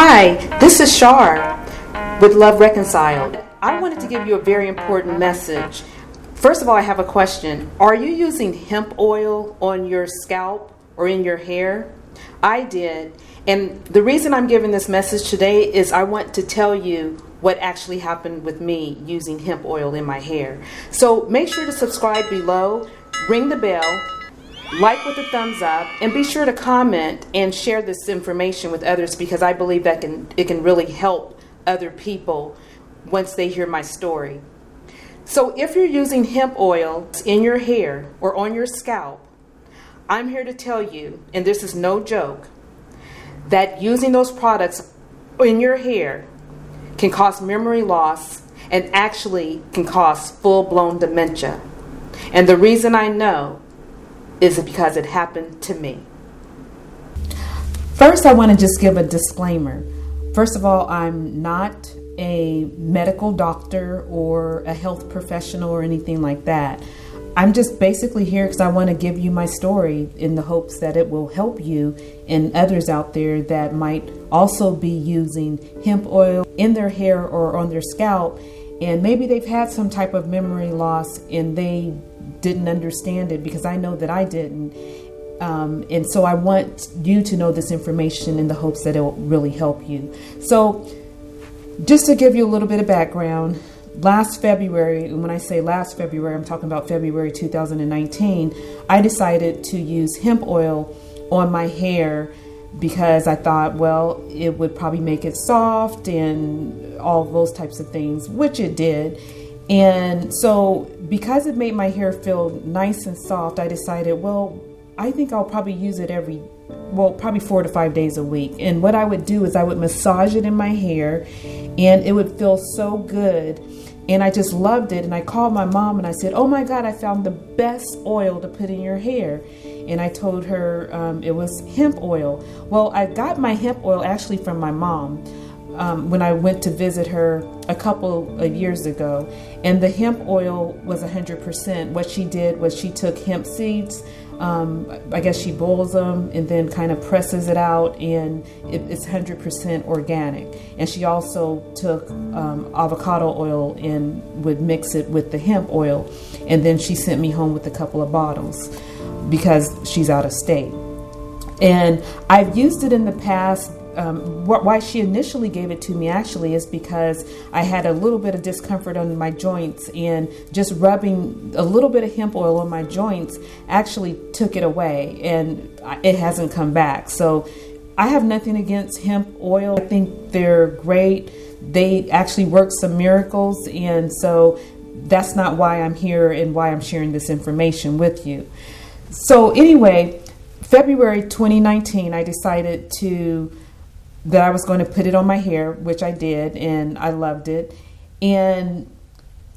Hi, this is Char with Love Reconciled. I wanted to give you a very important message. First of all, I have a question. Are you using hemp oil on your scalp or in your hair? I did. And the reason I'm giving this message today is I want to tell you what actually happened with me using hemp oil in my hair. So make sure to subscribe below, ring the bell, like with a thumbs up, and be sure to comment and share this information with others, because I believe that it can really help other people once they hear my story. So if you're using hemp oil in your hair or on your scalp, I'm here to tell you, and this is no joke, that using those products in your hair can cause memory loss and actually can cause full-blown dementia. And the reason I know is because it happened to me. First, I want to just give a disclaimer. First of all, I'm not a medical doctor or a health professional or anything like that. I'm just basically here because I want to give you my story in the hopes that it will help you and others out there that might also be using hemp oil in their hair or on their scalp, and maybe they've had some type of memory loss and they didn't understand it, because I know that I didn't. And so I want you to know this information in the hopes that it will really help you. So just to give you a little bit of background, last February, and when I say last February, I'm talking about February 2019, I decided to use hemp oil on my hair because I thought, well, it would probably make it soft and all those types of things, which it did. And so because it made my hair feel nice and soft, I decided, well, I think I'll probably use it probably 4 to 5 days a week. And what I would do is I would massage it in my hair and it would feel so good. And I just loved it. And I called my mom and I said, oh my God, I found the best oil to put in your hair. And I told her it was hemp oil. Well, I got my hemp oil actually from my mom when I went to visit her a couple of years ago. And the hemp oil was 100%. What she did was she took hemp seeds, I guess she boils them and then kind of presses it out, and it's 100% organic. And she also took avocado oil and would mix it with the hemp oil. And then she sent me home with a couple of bottles because she's out of state. And I've used it in the past. Why she initially gave it to me actually is because I had a little bit of discomfort on my joints, and just rubbing a little bit of hemp oil on my joints actually took it away, and it hasn't come back. So I have nothing against hemp oil. I think they're great. They actually work some miracles, and so that's not why I'm here and why I'm sharing this information with you. So anyway, February 2019, I decided that I was going to put it on my hair, which I did, and I loved it, and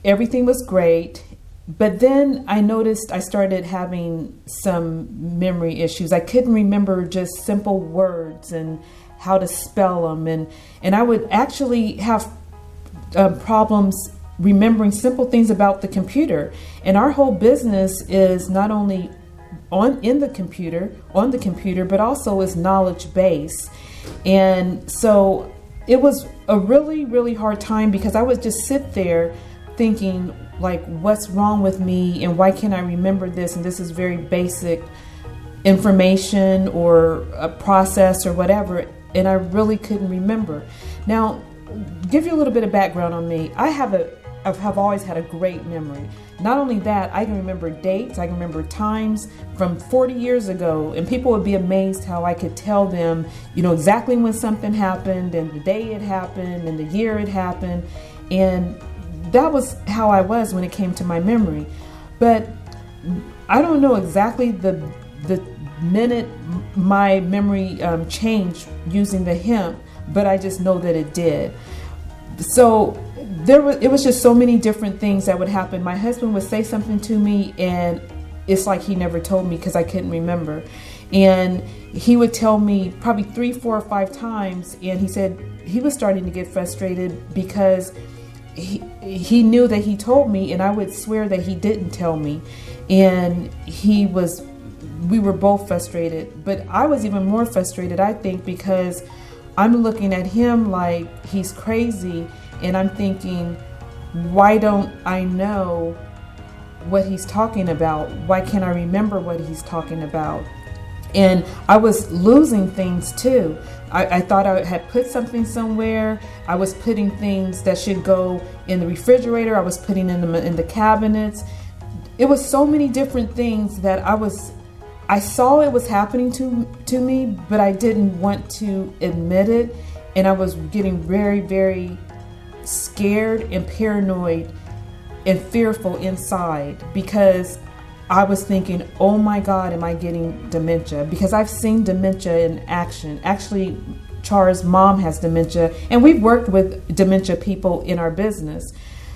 everything was great. But then I noticed I started having some memory issues. I couldn't remember just simple words and how to spell them, and I would actually have problems remembering simple things about the computer. And our whole business is not only on the computer, but also is knowledge base. And so it was a really, really hard time, because I would just sit there thinking, like, what's wrong with me and why can't I remember this? And this is very basic information or a process or whatever. And I really couldn't remember. Now, give you a little bit of background on me. I have always had a great memory. Not only that, I can remember dates, I can remember times from 40 years ago, and people would be amazed how I could tell them, exactly when something happened and the day it happened and the year it happened. And that was how I was when it came to my memory. But I don't know exactly the minute my memory changed using the hemp, but I just know that it did. So it was just so many different things that would happen. My husband would say something to me and it's like he never told me because I couldn't remember. And he would tell me probably 3, 4, or 5 times, and he said he was starting to get frustrated because he knew that he told me, and I would swear that he didn't tell me. And we were both frustrated, but I was even more frustrated, I think, because I'm looking at him like he's crazy, and I'm thinking, why don't I know what he's talking about? Why can't I remember what he's talking about? And I was losing things too. I thought I had put something somewhere. I was putting things that should go in the refrigerator. I was putting in the cabinets. It was so many different things that I saw it was happening to me, but I didn't want to admit it. And I was getting very, very scared and paranoid and fearful inside, because I was thinking, oh my God, am I getting dementia? Because I've seen dementia in action. Actually, Char's mom has dementia, and we've worked with dementia people in our business.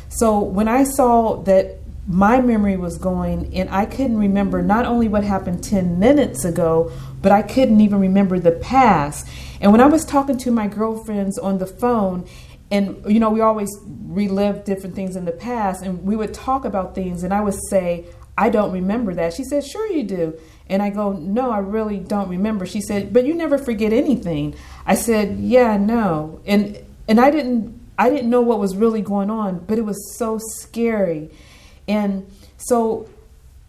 So when I saw that my memory was going, and I couldn't remember not only what happened 10 minutes ago, but I couldn't even remember the past. And when I was talking to my girlfriends on the phone, and we always relive different things in the past, and we would talk about things, and I would say, I don't remember that. She said, sure you do. And I go, no, I really don't remember. She said, but you never forget anything. I said, yeah, no. And I didn't know what was really going on, but it was so scary. And so,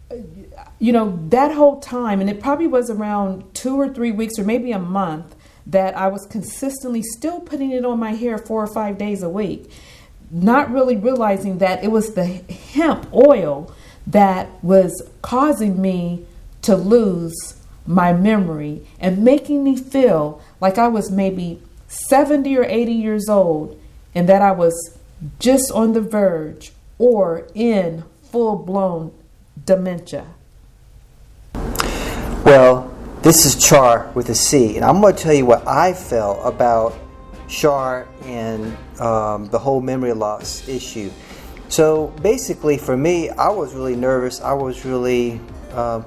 that whole time, and it probably was around 2 or 3 weeks or maybe a month, that I was consistently still putting it on my hair 4 or 5 days a week, not really realizing that it was the hemp oil that was causing me to lose my memory and making me feel like I was maybe 70 or 80 years old, and that I was just on the verge or in full-blown dementia. Well, this is Char with a C, and I'm going to tell you what I felt about Char and the whole memory loss issue. So basically for me, I was really nervous. I was really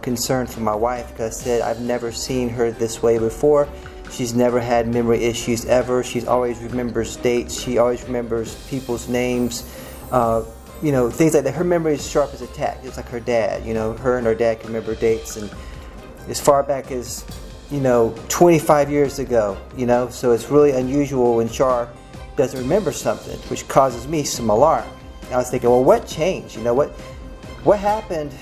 concerned for my wife, because I said I've never seen her this way before. She's never had memory issues ever. She always remembers dates. She always remembers people's names, things like that. Her memory is sharp as a tack, just like her dad. Her and her dad can remember dates, and as far back as 25 years ago. So it's really unusual when Char doesn't remember something, which causes me some alarm. I was thinking, well, what changed? What happened?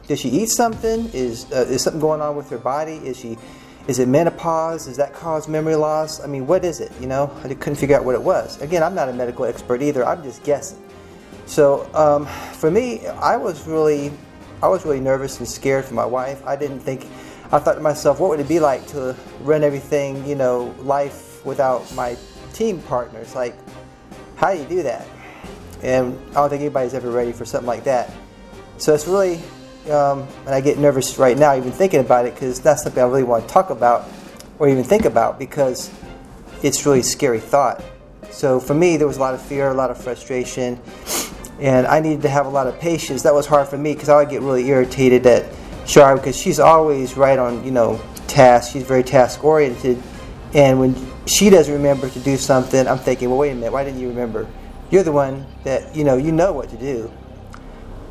Did she eat something? Is something going on with her body? Is it menopause? Does that cause memory loss? I mean, what is it? I couldn't figure out what it was. Again, I'm not a medical expert either. I'm just guessing. So for me, I was really nervous and scared for my wife. I thought to myself, what would it be like to run everything, life without my team partners? Like, how do you do that? And I don't think anybody's ever ready for something like that. So it's really, and I get nervous right now even thinking about it, because that's something I really want to talk about or even think about, because it's really a scary thought. So for me, there was a lot of fear, a lot of frustration, and I needed to have a lot of patience. That was hard for me, because I would get really irritated at Char, because she's always right on, task. She's very task oriented, and when she doesn't remember to do something, I'm thinking, well, wait a minute, why didn't you remember? You're the one that, you know what to do.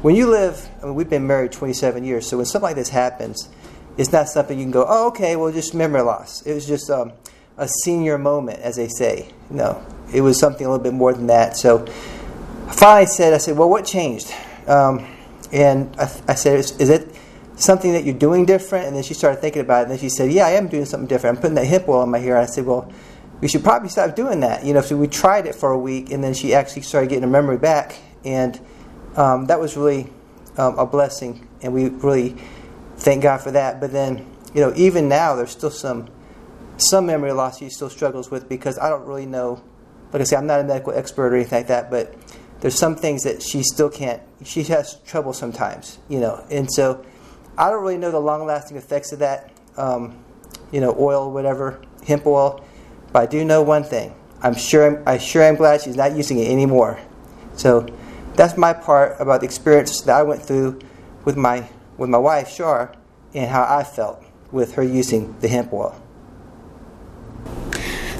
When you live, we've been married 27 years, so when something like this happens, it's not something you can go, oh, okay, well, just memory loss. It was just a senior moment, as they say. No, it was something a little bit more than that. So I finally said, well, what changed? And I said, is it something that you're doing different? And then she started thinking about it, and then she said, yeah, I am doing something different. I'm putting that hemp oil in my hair. And I said, well, we should probably stop doing that. So we tried it for a week, and then she actually started getting her memory back, and that was really a blessing, and we really thank God for that. But then, even now, there's still some memory loss she still struggles with, because I don't really know. Like I say, I'm not a medical expert or anything like that, but there's some things that she still can't. She has trouble sometimes, and so I don't really know the long-lasting effects of that, oil, whatever, hemp oil. But I do know one thing. I'm sure I'm glad she's not using it anymore. So that's my part about the experience that I went through with my wife, Char, and how I felt with her using the hemp oil.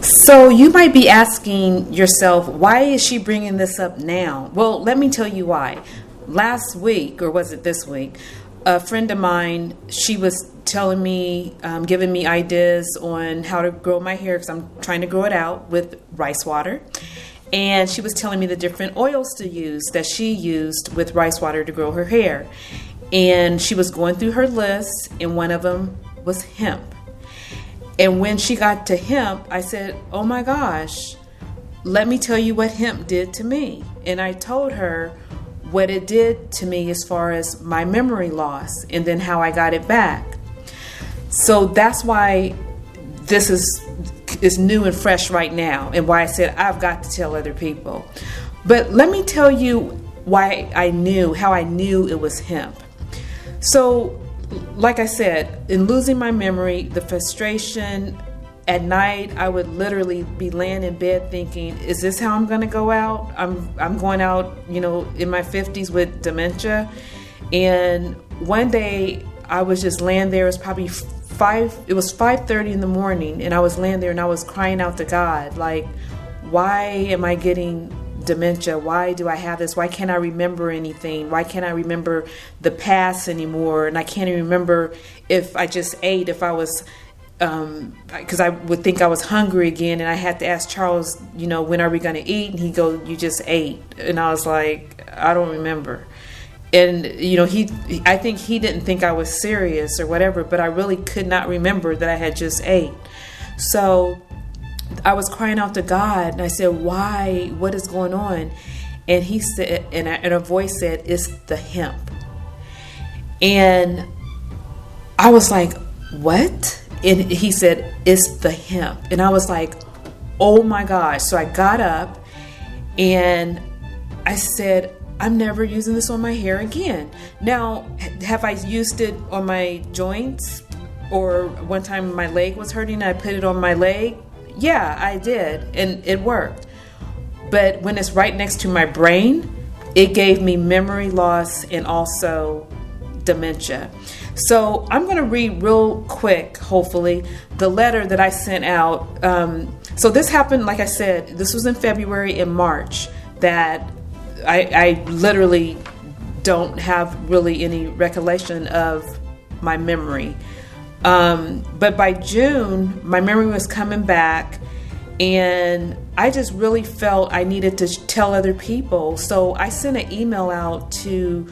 So you might be asking yourself, why is she bringing this up now? Well, let me tell you why. Last week, or was it this week, a friend of mine, she was telling me, giving me ideas on how to grow my hair because I'm trying to grow it out with rice water. And she was telling me the different oils to use that she used with rice water to grow her hair. And she was going through her list, and one of them was hemp. And when she got to hemp, I said, oh my gosh, let me tell you what hemp did to me. And I told her what it did to me as far as my memory loss and then how I got it back. So that's why this is new and fresh right now, and why I said I've got to tell other people. But let me tell you how I knew it was hemp. So, like I said, in losing my memory, the frustration, at night I would literally be laying in bed thinking, is this how I'm going to go out? I'm going out, in my 50s with dementia. And one day I was just laying there. It was probably 5:30 in the morning, and I was laying there and I was crying out to God, like, why am I getting dementia? Why do I have this? Why can't I remember anything? Why can't I remember the past anymore? And I can't even remember if I just ate, if I was, because I would think I was hungry again, and I had to ask Charles, when are we going to eat? And he'd go, you just ate. And I was like, I don't remember. And, I think he didn't think I was serious or whatever, but I really could not remember that I had just ate. So I was crying out to God, and I said, why? What is going on? And he said, and a voice said, it's the hemp. And I was like, what? And he said, it's the hemp. And I was like, oh my gosh. So I got up and I said, I'm never using this on my hair again. Now, have I used it on my joints? Or one time my leg was hurting, I put it on my leg? Yeah, I did, and it worked. But when it's right next to my brain, it gave me memory loss and also dementia. So I'm going to read real quick, hopefully, the letter that I sent out. So this happened, like I said, this was in February and March, that I literally don't have really any recollection of my memory. But by June, my memory was coming back, and I just really felt I needed to tell other people. So I sent an email out to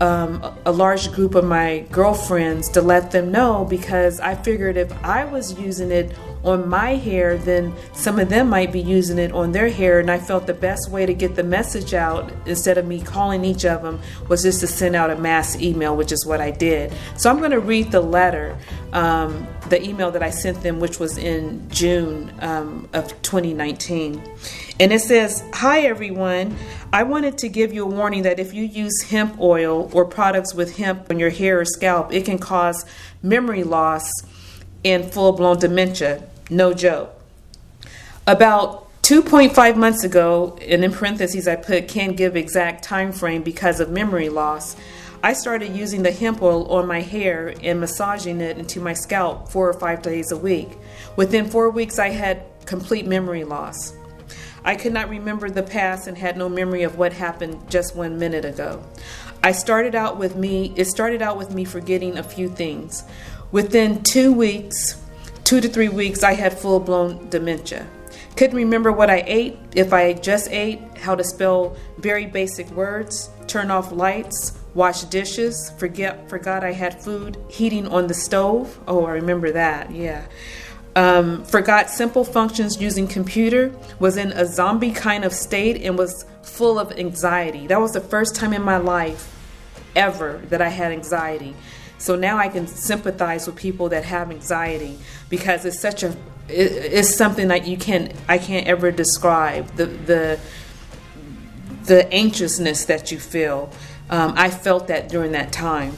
a large group of my girlfriends to let them know, because I figured if I was using it on my hair, then some of them might be using it on their hair. And I felt the best way to get the message out, instead of me calling each of them, was just to send out a mass email, which is what I did. So I'm going to read the letter, the email that I sent them, which was in June of 2019. And it says, hi everyone. I wanted to give you a warning that if you use hemp oil or products with hemp on your hair or scalp, it can cause memory loss and full-blown dementia. No joke. About 2.5 months ago, and in parentheses I put can't give exact time frame because of memory loss, I started using the hemp oil on my hair and massaging it into my scalp 4 or 5 days a week. Within 4 weeks, I had complete memory loss. I could not remember the past and had no memory of what happened just 1 minute ago. It started out with me forgetting a few things. Within 2 to 3 weeks, I had full-blown dementia. Couldn't remember what I ate, if I just ate, how to spell very basic words, turn off lights, wash dishes, forgot I had food heating on the stove. Oh, I remember that, yeah. Forgot simple functions using computer, was in a zombie kind of state, and was full of anxiety. That was the first time in my life ever that I had anxiety. So now I can sympathize with people that have anxiety, because it's something that I can't ever describe, the anxiousness that you feel. I felt that during that time.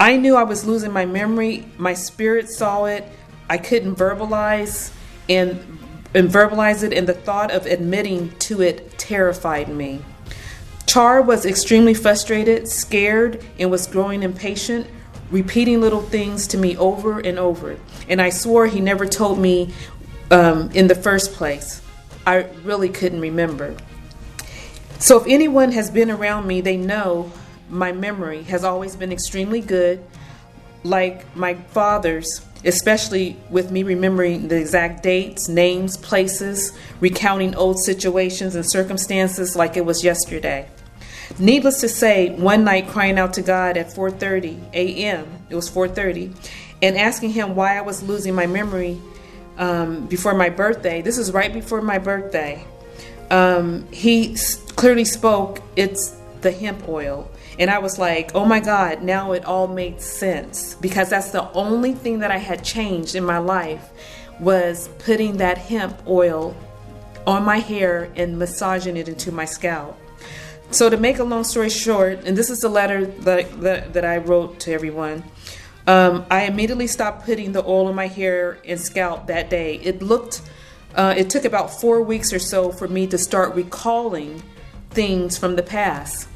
I knew I was losing my memory. My spirit saw it. I couldn't verbalize it, and the thought of admitting to it terrified me. Char was extremely frustrated, scared, and was growing impatient, repeating little things to me over and over. And I swore he never told me in the first place. I really couldn't remember. So if anyone has been around me, they know my memory has always been extremely good. like my father's, especially with me remembering the exact dates, names, places, recounting old situations and circumstances like it was yesterday. Needless to say, one night crying out to God at 4:30 a.m., it was 4:30, and asking him why I was losing my memory before my birthday. This is right before my birthday. He clearly spoke, it's the hemp oil. And I was like, oh my God, now it all made sense, because that's the only thing that I had changed in my life, was putting that hemp oil on my hair and massaging it into my scalp. So to make a long story short, and this is the letter that I wrote to everyone, I immediately stopped putting the oil on my hair and scalp that day. It took about 4 weeks or so for me to start recalling things from the past.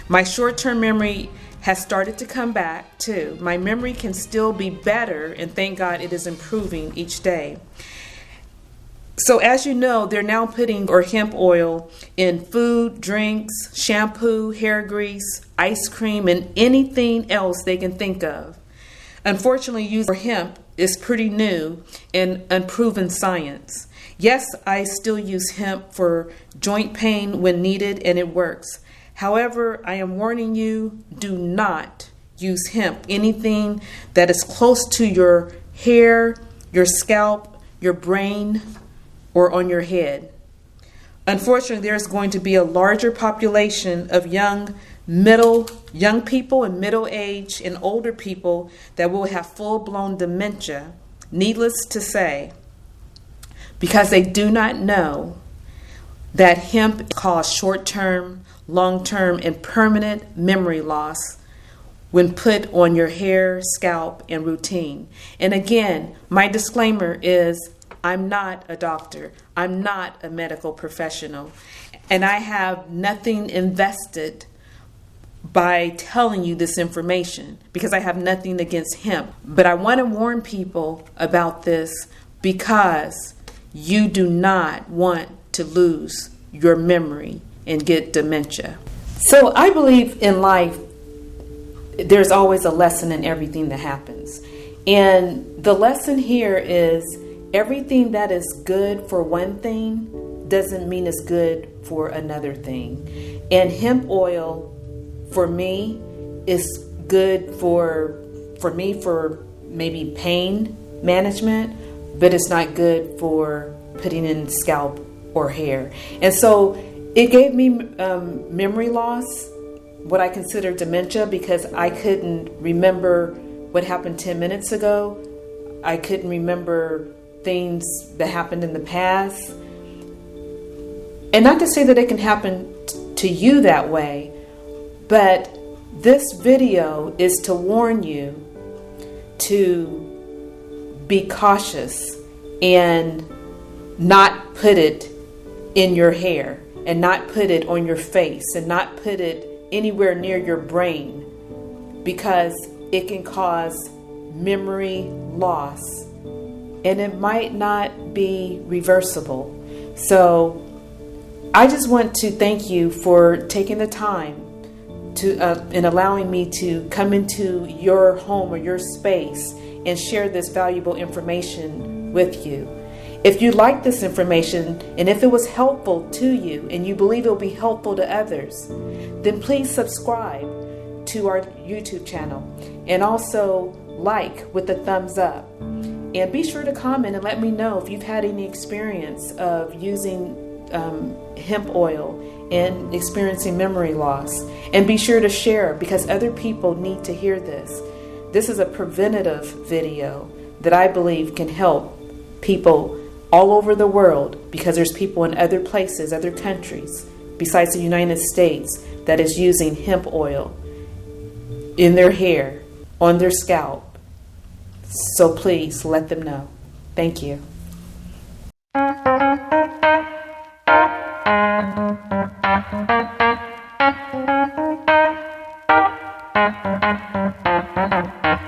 My short-term memory has started to come back too. My memory can still be better, and thank God it is improving each day. So as you know, they're now putting hemp oil in food, drinks, shampoo, hair grease, ice cream, and anything else they can think of. Unfortunately, use for hemp is pretty new and unproven science. Yes, I still use hemp for joint pain when needed, and it works. However, I am warning you, do not use hemp, anything that is close to your hair, your scalp, your brain, or on your head. Unfortunately, there's going to be a larger population of young people and middle-aged and older people that will have full-blown dementia, needless to say, because they do not know that hemp causes short-term, long-term, and permanent memory loss when put on your hair, scalp, and routine. And again, my disclaimer is I'm not a doctor. I'm not a medical professional. And I have nothing invested by telling you this information, because I have nothing against hemp. But I want to warn people about this, because you do not want to lose your memory and get dementia. So I believe in life, there's always a lesson in everything that happens. And the lesson here is everything that is good for one thing doesn't mean it's good for another thing. And hemp oil, for me, is good for maybe pain management, but it's not good for putting in scalp or hair. And so it gave me memory loss, what I consider dementia, because I couldn't remember what happened 10 minutes ago. I couldn't remember things that happened in the past. And not to say that it can happen to you that way, but this video is to warn you to be cautious and not put it in your hair, and not put it on your face, and not put it anywhere near your brain, because it can cause memory loss and it might not be reversible. So I just want to thank you for taking the time to and allowing me to come into your home or your space and share this valuable information with you. If you like this information, and if it was helpful to you and you believe it will be helpful to others, then please subscribe to our YouTube channel, and also like with the thumbs up. And be sure to comment and let me know if you've had any experience of using hemp oil and experiencing memory loss. And be sure to share, because other people need to hear this. This is a preventative video that I believe can help people all over the world, because there's people in other places, other countries, besides the United States, that is using hemp oil in their hair, on their scalp. So please let them know. Thank you.